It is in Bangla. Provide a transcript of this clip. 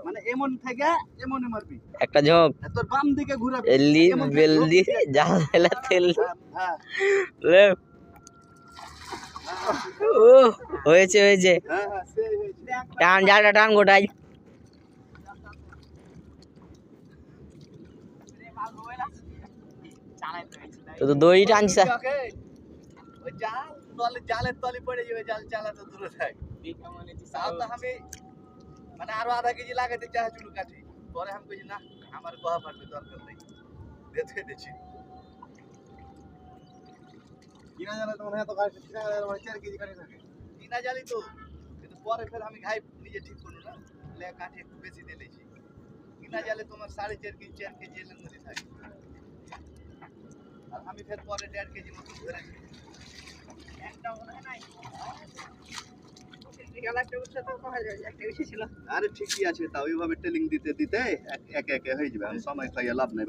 মানে এমন থেকে এমনে মারবি একটা ঝোঁক তোর বাম দিকে ঘুরাবি এলি বেলদি জাল ফেলা তেল হ্যাঁ লে ও হয়েছে হয়েছে হ্যাঁ হ্যাঁ সেই হয়েছে টান জালটা টান গোটাই তো দই টানছিস ওই জাল তলে জালের তলে পড়ে যাবে জাল চালাতে দূরে থাক তাও তো আমি মানে আরো আধা কেজি লাগাতে চাইছিল কাঠি পরে আমি কইছি না আমার কোয়া পারবে দরকার নেই দেখে দিচ্ছি কিনা জালে তো মনে হয় তো গাড়ি কিনা জালে মানে 4 কেজি কাঠি থাকে কিনা জালি তো কিন্তু পরে ফের আমি ঘাই নিজে ঠিক করলো না লে কাঠি একটু বেশি দিয়ে দিয়েছি কিনা জালে তোমার 4.5 কেজি 4 কেজি এর মধ্যে থাকে আর আমি ফের পরে 1.5 কেজি মতো ধরেছি একটা মনে হয় নাই আরে ঠিকই আছে তা ওইভাবে টেলিং দিতে দিতে এক এক হয়ে যাবে সময় খাইয়া লাভ নাই।